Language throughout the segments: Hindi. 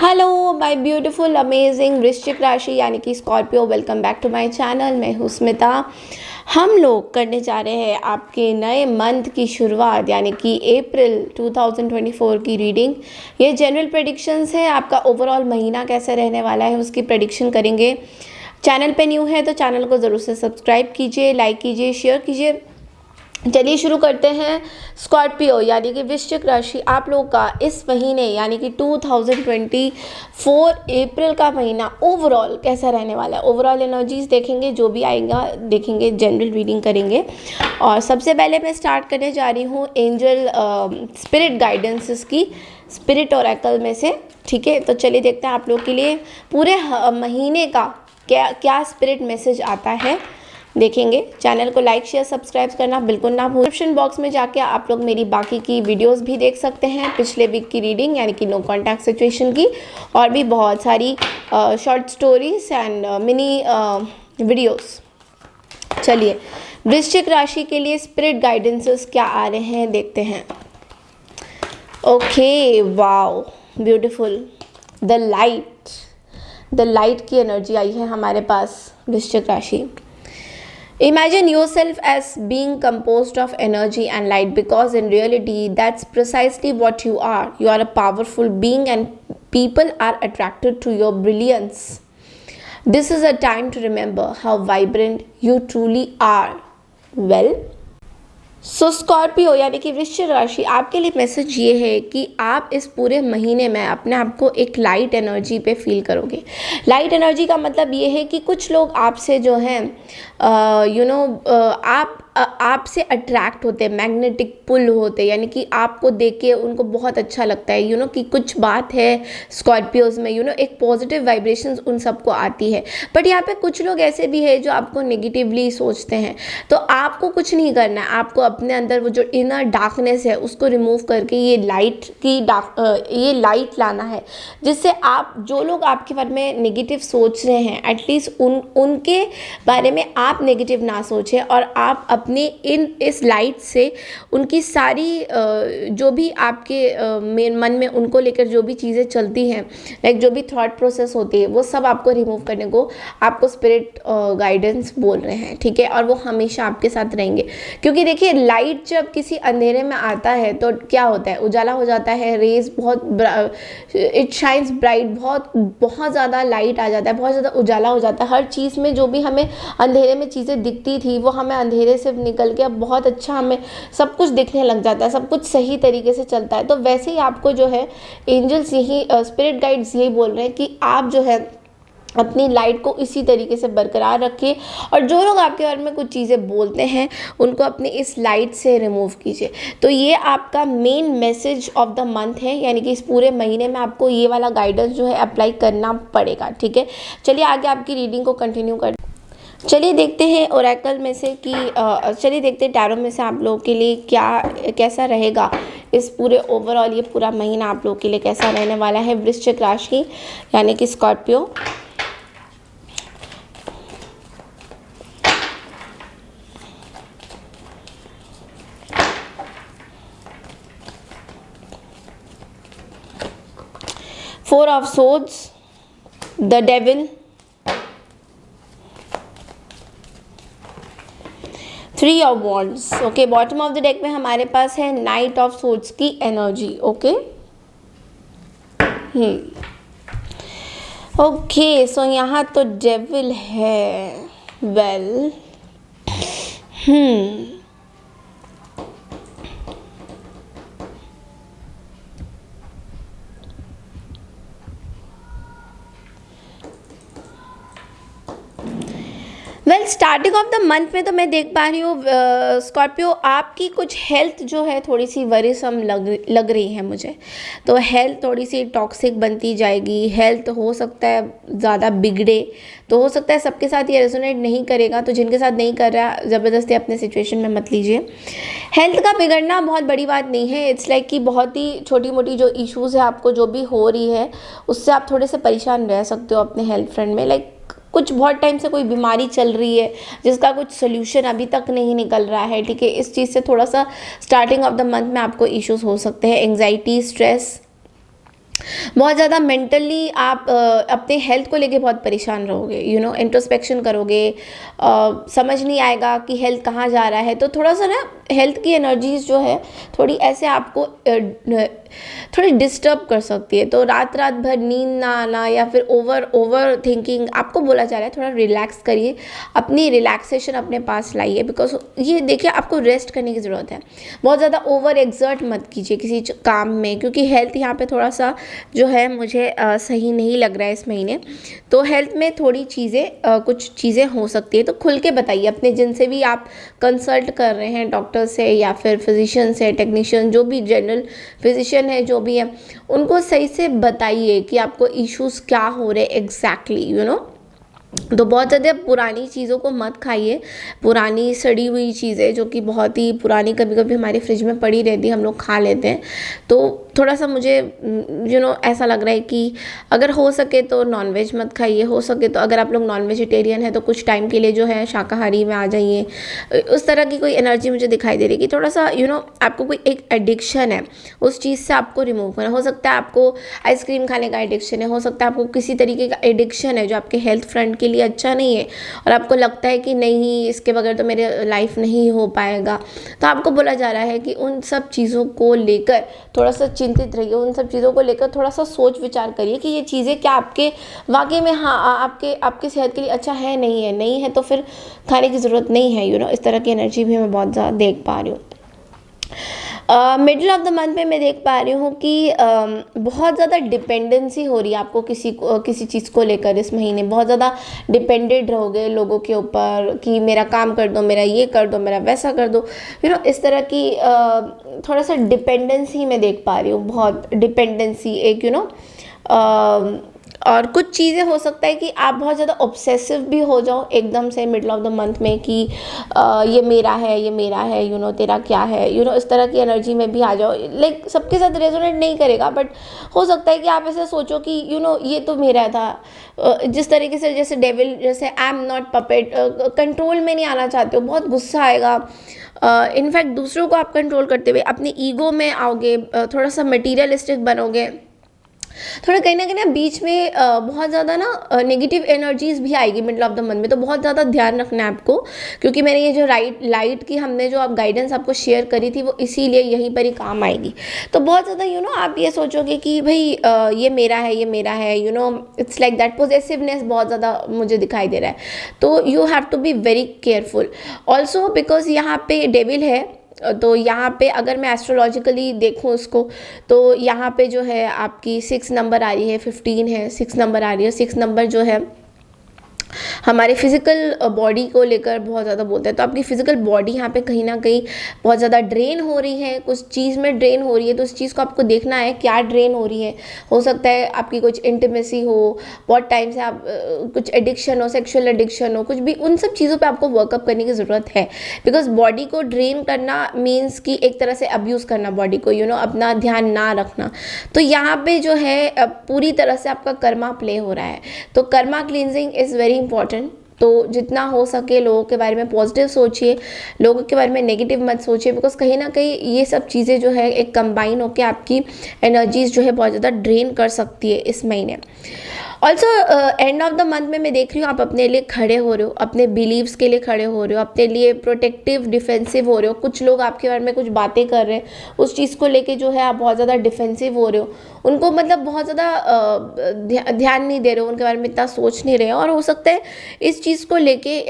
हेलो माय ब्यूटीफुल अमेजिंग वृश्चिक राशि यानी कि Scorpio, welcome back to my channel. मैं हूँ स्मिता। हम लोग करने जा रहे हैं आपके नए मंथ की शुरुआत यानी कि अप्रैल 2024 की रीडिंग। ये जनरल प्रेडिक्शंस है, आपका ओवरऑल महीना कैसे रहने वाला है उसकी प्रेडिक्शन करेंगे। चैनल पे न्यू है तो चैनल को ज़रूर से सब्सक्राइब कीजिए, लाइक कीजिए, शेयर कीजिए। चलिए शुरू करते हैं। स्कॉर्पियो यानी कि वृश्चिक राशि आप लोग का इस महीने यानी कि 2024 अप्रैल का महीना ओवरऑल कैसा रहने वाला है। ओवरऑल एनर्जीज देखेंगे, जो भी आएगा देखेंगे, जनरल रीडिंग करेंगे। और सबसे पहले मैं स्टार्ट करने जा रही हूँ एंजल स्पिरिट गाइडेंसेस की, स्पिरिट ओरेकल में से। ठीक है, तो चलिए देखते हैं आप लोग के लिए पूरे महीने का क्या क्या स्पिरिट मैसेज आता है, देखेंगे। चैनल को लाइक शेयर सब्सक्राइब करना बिल्कुल ना भूलें। डिस्क्रिप्शन बॉक्स में जाके आप लोग मेरी बाकी की वीडियोस भी देख सकते हैं, पिछले वीक की रीडिंग यानी कि नो कॉन्टैक्ट सिचुएशन की, और भी बहुत सारी short stories and mini videos. चलिए वृश्चिक राशि के लिए स्पिरिट गाइडेंसेस क्या आ रहे हैं देखते हैं। Okay, wow beautiful. The light की एनर्जी आई है हमारे पास वृश्चिक राशि। Imagine yourself as being composed of energy and light, because in reality that's precisely what you are. You are a powerful being and people are attracted to your brilliance. This is a time to remember how vibrant you truly are. Well, Scorpio यानी कि वृश्चिक राशि आपके लिए मैसेज ये है कि आप इस पूरे महीने में अपने आप को एक लाइट एनर्जी पे फील करोगे। लाइट एनर्जी का मतलब ये है कि कुछ लोग आपसे जो हैं आपसे अट्रैक्ट होते हैं, मैग्नेटिक पुल होते हैं, यानी कि आपको देख के उनको बहुत अच्छा लगता है कि कुछ बात है स्कॉर्पियोज में, एक पॉजिटिव वाइब्रेशंस उन सबको आती है। बट यहाँ पे कुछ लोग ऐसे भी है जो आपको नेगेटिवली सोचते हैं। तो आपको कुछ नहीं करना है, आपको अपने अंदर वो जो इनर डार्कनेस है उसको रिमूव करके ये लाइट लाना है, जिससे आप जो लोग आपके बारे में नेगेटिव सोच रहे हैं एटलीस्ट उनके बारे में आप नेगेटिव ना सोचें, और आप अपने इस लाइट से उनकी सारी जो भी आपके मन में उनको लेकर जो भी चीज़ें चलती हैं, लाइक जो भी थॉट प्रोसेस होती है, वो सब आपको रिमूव करने को आपको स्पिरिट गाइडेंस बोल रहे हैं। ठीक है, और वो हमेशा आपके साथ रहेंगे, क्योंकि देखिए लाइट जब किसी अंधेरे में आता है तो क्या होता है, उजाला हो जाता है, रेज बहुत इट शाइन्स ब्राइट, बहुत ज़्यादा लाइट आ जाता है, बहुत ज़्यादा उजाला हो जाता है। हर चीज़ में जो भी हमें अंधेरे में चीज़ें दिखती थी वो हमें अंधेरे से निकल के अब बहुत अच्छा हमें सब कुछ दिखने लग जाता है, सब कुछ सही तरीके से चलता है। तो वैसे ही आपको जो है एंजल्स यही स्पिरिट गाइड्स यही बोल रहे हैं कि आप जो है अपनी लाइट को इसी तरीके से बरकरार रखिए, और जो लोग आपके बारे में कुछ चीज़ें बोलते हैं उनको अपनी इस लाइट से रिमूव कीजिए। तो ये आपका main message of the month है, यानी कि इस पूरे महीने में आपको ये वाला गाइडेंस जो है अप्लाई करना पड़ेगा। ठीक है, चलिए आगे आपकी रीडिंग को कंटिन्यू कर। चलिए देखते हैं ओरेकल में से कि चलिए देखते हैं टैरो में से आप लोगों के लिए कैसा रहेगा इस पूरे ओवरऑल, ये पूरा महीना आप लोगों के लिए कैसा रहने वाला है वृश्चिक राशि यानी कि Scorpio. Four of swords, the devil, three of wands. Okay, bottom of the deck में हमारे पास है नाइट ऑफ सोर्ड्स की एनर्जी। ओके ओके, सो यहाँ तो डेविल है। Well starting of the month में तो मैं देख पा रही हूँ स्कॉर्पियो आपकी कुछ हेल्थ जो है थोड़ी सी वरीसम लग रही है मुझे। तो हेल्थ थोड़ी सी टॉक्सिक बनती जाएगी, हेल्थ हो सकता है ज़्यादा बिगड़े, तो हो सकता है सबके साथ ये रेजोनेट नहीं करेगा, तो जिनके साथ नहीं कर रहा ज़बरदस्ती अपने सिचुएशन में मत लीजिए। हेल्थ का बिगड़ना बहुत बड़ी बात नहीं है, इट्स लाइक कि बहुत ही छोटी मोटी जो इश्यूज़ है आपको जो भी हो रही है उससे आप थोड़े से परेशान रह सकते हो अपने हेल्थ फ्रंट में। लाइक कुछ बहुत टाइम से कोई बीमारी चल रही है जिसका कुछ सोल्यूशन अभी तक नहीं निकल रहा है। ठीक है, इस चीज़ से थोड़ा सा स्टार्टिंग ऑफ द मंथ में आपको इश्यूज हो सकते हैं, एंग्जाइटी, स्ट्रेस, बहुत ज़्यादा मेंटली आप अपने हेल्थ को लेके बहुत परेशान रहोगे, इंट्रोस्पेक्शन करोगे, समझ नहीं आएगा कि हेल्थ कहाँ जा रहा है। तो थोड़ा सा ना हेल्थ की एनर्जीज जो है थोड़ी ऐसे आपको थोड़ी डिस्टर्ब कर सकती है। तो रात रात भर नींद ना आना या फिर ओवर ओवर थिंकिंग, आपको बोला जा रहा है थोड़ा रिलैक्स करिए, अपनी रिलैक्सेशन अपने पास लाइए, बिकॉज ये देखिए आपको रेस्ट करने की ज़रूरत है। बहुत ज़्यादा ओवर एक्सर्ट मत कीजिए किसी काम में, क्योंकि हेल्थ यहाँ पे थोड़ा सा जो है मुझे सही नहीं लग रहा है इस महीने। तो हेल्थ में थोड़ी चीज़ें कुछ चीज़ें हो सकती है, तो खुल के बताइए अपने जिनसे भी आप कंसल्ट कर रहे हैं, डॉक्टर से या फिर फिजिशियन से, टेक्नीशियन, जो भी जनरल फिजिशियन है जो भी है, उनको सही से बताइए कि आपको इश्यूज़ क्या हो रहे एग्जैक्टली, तो बहुत ज़्यादा पुरानी चीज़ों को मत खाइए, पुरानी सड़ी हुई चीज़ें जो कि बहुत ही पुरानी कभी कभी हमारे फ्रिज में पड़ी रहती है, हम लोग खा लेते हैं। तो थोड़ा सा मुझे ऐसा लग रहा है कि अगर हो सके तो नॉनवेज मत खाइए, हो सके तो अगर आप लोग नॉन वेजिटेरियन है तो कुछ टाइम के लिए जो है शाकाहारी में आ जाइए। उस तरह की कोई एनर्जी मुझे दिखाई दे रही है कि थोड़ा सा आपको कोई एक एडिक्शन है, उस चीज़ से आपको रिमूव करना। हो सकता है आपको आइसक्रीम खाने का एडिक्शन है, हो सकता है आपको किसी तरीके का एडिक्शन है जो आपके हेल्थ फ्रंट के लिए अच्छा नहीं है और आपको लगता है कि नहीं इसके बगैर तो मेरे लाइफ नहीं हो पाएगा। तो आपको बोला जा रहा है कि उन सब चीज़ों को लेकर थोड़ा सा चिंतित रहिए, उन सब चीज़ों को लेकर थोड़ा सा सोच विचार करिए कि ये चीज़ें क्या आपके वाकई में हाँ आपके आपकी सेहत के लिए अच्छा है, नहीं है तो फिर खाने की ज़रूरत नहीं है। इस तरह की एनर्जी भी मैं बहुत ज़्यादा देख पा रही हूँ। मिडिल ऑफ द मंथ में मैं देख पा रही हूँ कि बहुत ज़्यादा डिपेंडेंसी हो रही है आपको किसी चीज़ को लेकर। इस महीने बहुत ज़्यादा डिपेंडेड रहोगे लोगों के ऊपर कि मेरा काम कर दो, मेरा ये कर दो, मेरा वैसा कर दो, इस तरह की थोड़ा सा डिपेंडेंसी मैं देख पा रही हूँ, बहुत डिपेंडेंसी एक और कुछ चीज़ें हो सकता है कि आप बहुत ज़्यादा ऑब्सेसिव भी हो जाओ एकदम से मिडल ऑफ द मंथ में कि ये मेरा है तेरा क्या है, इस तरह की एनर्जी में भी आ जाओ। लाइक सबके साथ रेजोनेट नहीं करेगा, बट हो सकता है कि आप ऐसे सोचो कि ये तो मेरा था। जिस तरीके से जैसे डेविल, जैसे I am not puppet, control में नहीं आना चाहते हो, बहुत गुस्सा आएगा। इनफैक्ट दूसरों को आप कंट्रोल करते हुए अपनी ईगो में आओगे, थोड़ा सा मटीरियलिस्टिक बनोगे, थोड़ा कहीं ना बीच में बहुत ज़्यादा ना नेगेटिव एनर्जीज भी आएगी मिडल ऑफ द मंथ में। तो बहुत ज़्यादा ध्यान रखना है आपको, क्योंकि मैंने ये जो लाइट की हमने जो आप गाइडेंस आपको शेयर करी थी वो इसीलिए यहीं पर ही काम आएगी। तो बहुत ज़्यादा आप ये सोचोगे कि भाई ये मेरा है, इट्स लाइक दैट पोजेसिवनेस बहुत ज़्यादा मुझे दिखाई दे रहा है। तो you have to be very careful also, because यहाँ पे डेविल है। तो यहाँ पे अगर मैं एस्ट्रोलॉजिकली देखूँ उसको, तो यहाँ पे जो है आपकी 6 नंबर आ रही है, 15 है, 6 नंबर आ रही है। 6 नंबर जो है हमारे फिजिकल बॉडी को लेकर बहुत ज़्यादा बोलते हैं। तो आपकी फिजिकल बॉडी यहाँ पे कहीं ना कहीं बहुत ज़्यादा ड्रेन हो रही है, कुछ चीज़ में ड्रेन हो रही है। तो उस चीज़ को आपको देखना है क्या ड्रेन हो रही है। हो सकता है आपकी कुछ इंटीमेसी हो, बहुत टाइम से आप कुछ एडिक्शन हो, सेक्सुअल एडिक्शन हो, कुछ भी, उन सब चीज़ों पर आपको वर्कअप करने की ज़रूरत है। बिकॉज बॉडी को ड्रेन करना मीन्स कि एक तरह से अब्यूज़ करना बॉडी को, अपना ध्यान ना रखना। तो यहाँ पे जो है पूरी तरह से आपका कर्मा प्ले हो रहा है। तो Karma cleansing is very important. तो जितना हो सके लोगों के बारे में पॉजिटिव सोचिए, लोगों के बारे में नेगेटिव मत सोचिए, बिकॉज कहीं ना कहीं ये सब चीज़ें जो है एक कंबाइन होकर आपकी एनर्जीज जो है बहुत ज़्यादा ड्रेन कर सकती है इस महीने। Also end of the month में मैं देख रही हूँ आप अपने लिए खड़े हो रहे हो, अपने बिलीव्स के लिए खड़े हो रहे हो, अपने लिए प्रोटेक्टिव डिफेंसिव हो रहे हो। कुछ लोग आपके बारे में कुछ बातें कर रहे हैं, उस चीज़ को लेके जो है आप बहुत ज़्यादा डिफेंसिव हो रहे हो, उनको मतलब बहुत ज़्यादा ध्यान नहीं दे रहे हो, उनके बारे में इतना सोच नहीं रहे हो। और हो सकता है इस चीज़ को लेके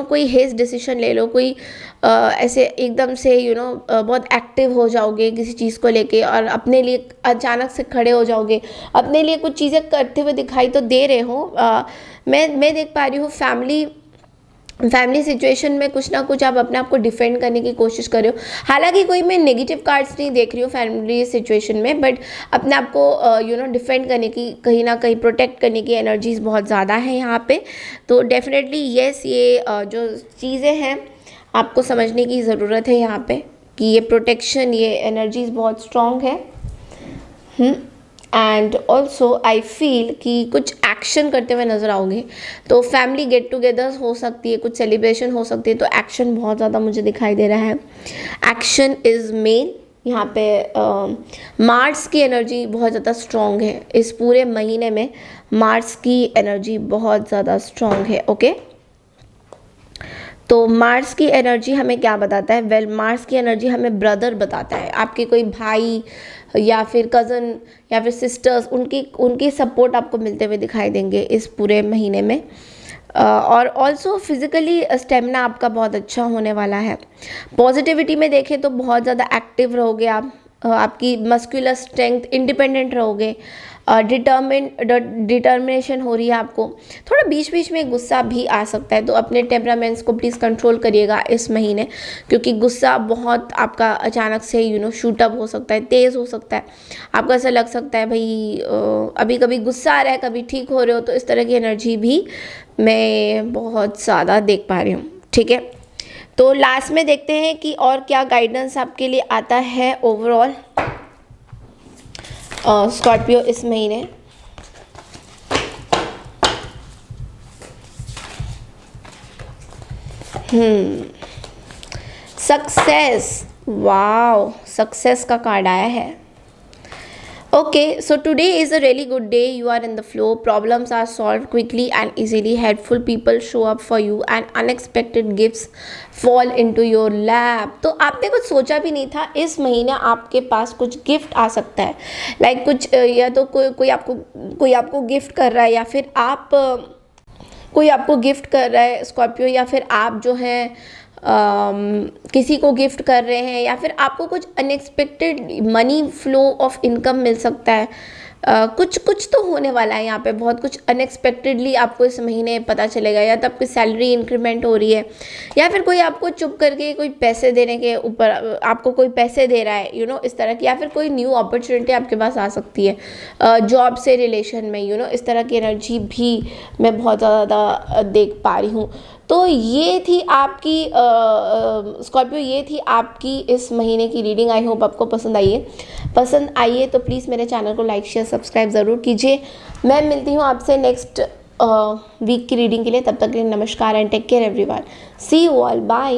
कोई हेज डिसीजन ले लो, कोई ऐसे एकदम से बहुत एक्टिव हो जाओगे किसी चीज़ को लेके और अपने लिए अचानक से खड़े हो जाओगे, अपने लिए कुछ चीज़ें करते हुए दिखाई तो दे रहे हो। मैं देख पा रही हूँ फैमिली सिचुएशन में कुछ ना कुछ आप अपने आप को डिफेंड करने की कोशिश कर रहे हो। हालांकि कोई मैं नेगेटिव कार्ड्स नहीं देख रही हूँ फैमिली सिचुएशन में, बट अपने आप को डिफेंड करने की, कहीं ना कहीं प्रोटेक्ट करने की एनर्जीज बहुत ज़्यादा है यहाँ पे। तो डेफिनेटली येस, ये जो चीज़ें हैं आपको समझने की ज़रूरत है यहाँ पे कि ये प्रोटेक्शन, ये एनर्जीज बहुत स्ट्रॉन्ग है। एंड ऑल्सो आई फील कि कुछ एक्शन करते हुए नज़र आओगे। तो फैमिली गेट टुगेदर्स हो सकती है, कुछ सेलिब्रेशन हो सकती है, तो एक्शन बहुत ज़्यादा मुझे दिखाई दे रहा है। एक्शन इज़ मेन यहाँ पे मार्स की एनर्जी बहुत ज़्यादा स्ट्रॉन्ग है इस पूरे महीने में। मार्स की एनर्जी बहुत ज़्यादा स्ट्रॉन्ग है। ओके, तो मार्स की एनर्जी हमें क्या बताता है? वेल, मार्स की एनर्जी हमें ब्रदर बताता है। आपके कोई भाई या फिर कज़न या फिर सिस्टर्स, उनकी उनकी सपोर्ट आपको मिलते हुए दिखाई देंगे इस पूरे महीने में। और ऑल्सो फिज़िकली स्टेमिना आपका बहुत अच्छा होने वाला है। पॉजिटिविटी में देखें तो बहुत ज़्यादा एक्टिव रहोगे आप। आपकी मस्कुलर स्ट्रेंथ, इंडिपेंडेंट रहोगे। डिटर्मिनेशन हो रही है आपको। थोड़ा बीच बीच में गुस्सा भी आ सकता है, तो अपने टेम्परामेंट्स को प्लीज़ कंट्रोल करिएगा इस महीने, क्योंकि गुस्सा बहुत आपका अचानक से शूट अप हो सकता है, तेज़ हो सकता है। आपको ऐसा लग सकता है भाई अभी कभी गुस्सा आ रहा है, कभी ठीक हो रहे हो, तो इस तरह की एनर्जी भी मैं बहुत ज़्यादा देख पा रही हूँ। ठीक है, तो लास्ट में देखते हैं कि और क्या गाइडेंस आपके लिए आता है ओवरऑल स्कॉर्पियो इस महीने। सक्सेस, वाओ, सक्सेस का कार्ड आया है। Okay, so today is a really good day. You are in the flow. Problems are solved quickly and easily. Helpful people show up for you and unexpected gifts fall into your lap. तो आपने कुछ सोचा भी नहीं था, इस महीने आपके पास कुछ गिफ्ट आ सकता है। लाइक कुछ या तो कोई आपको गिफ्ट कर रहा है, या फिर आप कोई आपको गिफ्ट कर रहा है स्कॉर्पियो, या फिर आप जो है किसी को गिफ्ट कर रहे हैं, या फिर आपको कुछ unexpected money flow of income मिल सकता है। कुछ कुछ तो होने वाला है यहाँ पे, बहुत कुछ अनएक्सपेक्टेडली आपको इस महीने पता चलेगा। या तो आपकी सैलरी इंक्रीमेंट हो रही है, या फिर कोई आपको चुप करके कोई पैसे देने के ऊपर आपको कोई पैसे दे रहा है इस तरह की, या फिर कोई न्यू अपॉर्चुनिटी आपके पास आ सकती है जॉब से रिलेशन में इस तरह की एनर्जी भी मैं बहुत ज़्यादा देख पा रही हूँ। तो ये थी आपकी स्कॉर्पियो, ये थी आपकी इस महीने की रीडिंग। आई होप आपको पसंद आई है तो प्लीज़ मेरे चैनल को लाइक शेयर सब्सक्राइब ज़रूर कीजिए। मैं मिलती हूँ आपसे नेक्स्ट वीक की रीडिंग के लिए। तब तक के लिए नमस्कार and take care everyone. See you all, bye.